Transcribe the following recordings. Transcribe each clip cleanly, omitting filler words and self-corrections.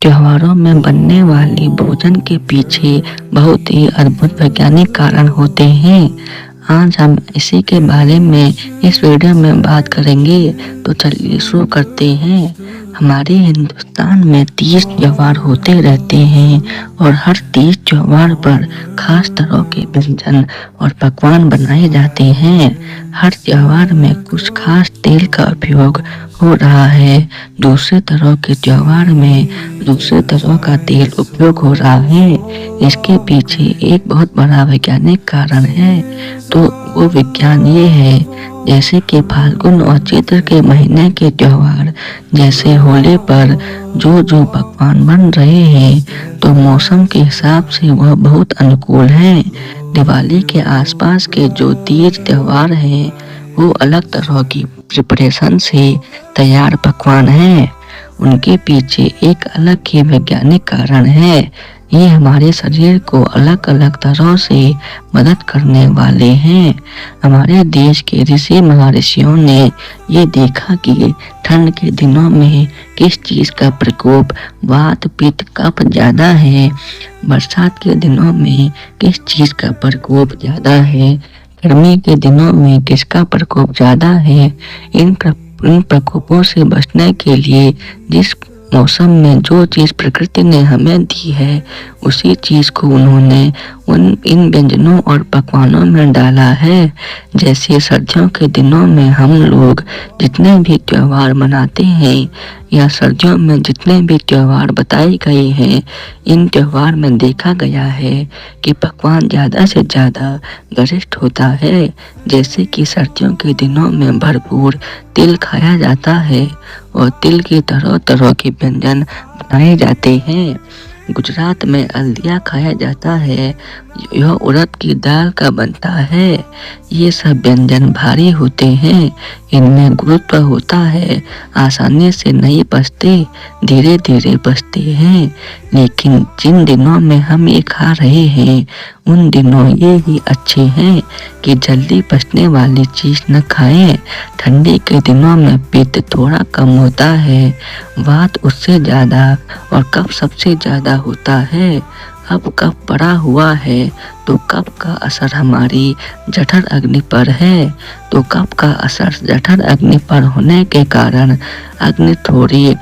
त्योहारों में बनने वाली भोजन के पीछे बहुत ही अद्भुत वैज्ञानिक कारण होते हैं। आज हम इसी के बारे में इस वीडियो में बात करेंगे, तो चलिए शुरू करते हैं। हमारे हिंदुस्तान में 30 त्योहार होते रहते हैं और हर 30 त्योहार पर खास तरह के व्यंजन और पकवान बनाए जाते हैं। हर त्योहार में कुछ खास तेल का उपयोग हो रहा है, दूसरे तरह के त्योहार में दूसरे तरह का तेल उपयोग हो रहा है। इसके पीछे एक बहुत बड़ा वैज्ञानिक कारण है, तो वो विज्ञान ये है, जैसे कि फाल्गुन और चैत्र के महीने के त्योहार जैसे होली पर जो पकवान बन रहे हैं, तो मौसम के हिसाब से वह बहुत अनुकूल है। दिवाली के आसपास के जो तीज त्योहार हैं, वो अलग तरह की प्रिपरेशन से तैयार पकवान हैं। उनके पीछे एक अलग ही वैज्ञानिक कारण है। ये हमारे शरीर को अलग अलग तरह से मदद करने वाले हैं। हमारे देश के ऋषि महर्षियों ने ये देखा कि ठंड के दिनों में किस चीज़ का प्रकोप वात पित्त कफ ज़्यादा है, बरसात के दिनों में किस चीज़ का प्रकोप ज़्यादा है, गर्मी के दिनों में किसका प्रकोप ज़्यादा है। इन प्रकोपों से बचने के लिए जिस मौसम में जो चीज़ प्रकृति ने हमें दी है, उसी चीज़ को उन्होंने इन व्यंजनों और पकवानों में डाला है। जैसे सर्दियों के दिनों में हम लोग जितने भी त्योहार मनाते हैं या सर्दियों में जितने भी त्योहार बताए गए हैं, इन त्योहार में देखा गया है कि पकवान ज़्यादा से ज़्यादा गरिष्ठ होता है। जैसे कि सर्दियों के दिनों में भरपूर तिल खाया जाता है और तिल की तरह तरह के व्यंजन बनाए जाते हैं। गुजरात में हल्दिया खाया जाता है, यह उड़द की दाल का बनता है। ये सब व्यंजन भारी होते हैं, इनमें गुरुत्व होता है, आसानी से नहीं पचते, धीरे धीरे पचते हैं। लेकिन जिन दिनों में हम ये खा रहे हैं, उन दिनों ये ही अच्छे हैं कि जल्दी पचने वाली चीज़ न खाएं। ठंडी के दिनों में पित्त थोड़ा कम होता है, वात उससे ज़्यादा और कफ सबसे ज़्यादा होता है। अब कफ बढ़ा हुआ है तो कफ का असर हमारी जठर अग्नि पर है, तो कफ का असर जठर अग्नि पर होने के कारण अग्नि थोड़ी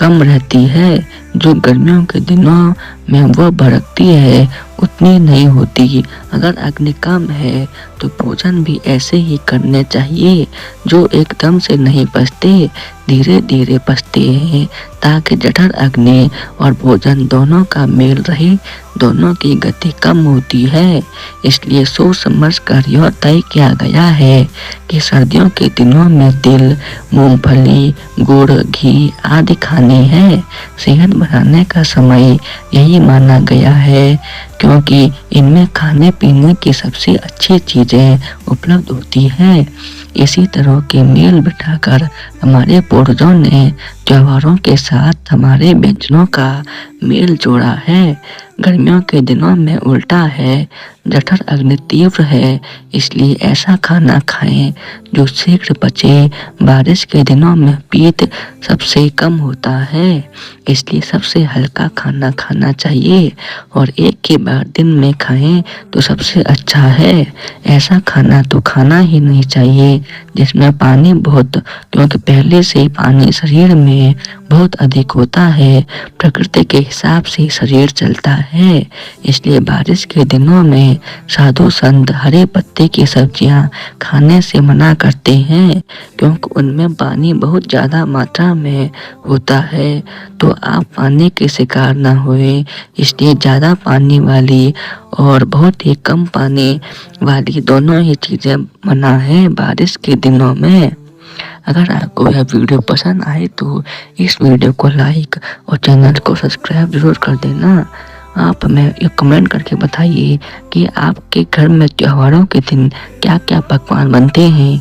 कम रहती है। जो गर्मियों के दिनों में वो भड़कती है, उतनी नहीं होती। अगर अग्नि कम है तो भोजन भी ऐसे ही करने चाहिए, जो एकदम से नहीं पचते, धीरे धीरे पचते हैं, ताकि जठर अग्नि और भोजन दोनों का मेल रहे। दोनों की गति कम होती है, इसलिए सोच समझ कर यह तय किया गया है कि सर्दियों के दिनों में तिल, मूंगफली, गुड़, घी आदि खाने हैं। सेहत बढ़ाने का समय यही माना गया है, क्योंकि इनमें खाने पीने की सबसे अच्छी चीज़ें उपलब्ध होती हैं। इसी तरह के मेल बिठाकर हमारे पूर्वजों ने त्योहारों के साथ हमारे व्यंजनों का मेल जोड़ा है। गर्मियों के दिनों में उल्टा है, जठर अग्नि तीव्र है, इसलिए ऐसा खाना खाएं जो शीघ्र पचे। बारिश के दिनों में पित्त सबसे कम होता है, इसलिए सबसे हल्का खाना खाना चाहिए और एक के बाद दिन में खाएं तो सबसे अच्छा है। ऐसा खाना तो खाना ही नहीं चाहिए जिसमें पानी बहुत, क्योंकि पहले से ही पानी शरीर में बहुत अधिक होता है। प्रकृति के हिसाब से शरीर चलता है, इसलिए बारिश के दिनों में साधु संत हरे पत्ते की सब्जियां खाने से मना करते हैं, क्योंकि उनमें पानी बहुत ज़्यादा मात्रा में होता है। तो आप पानी के शिकार ना हुए, इसलिए ज़्यादा पानी वाली और बहुत ही कम पानी वाली दोनों ही चीज़ें मना है बारिश के दिनों में। अगर आपको यह वीडियो पसंद आए तो इस वीडियो को लाइक और चैनल को सब्सक्राइब जरूर कर देना। आप हमें ये कमेंट करके बताइए कि आपके घर में त्योहारों के दिन क्या क्या पकवान बनते हैं।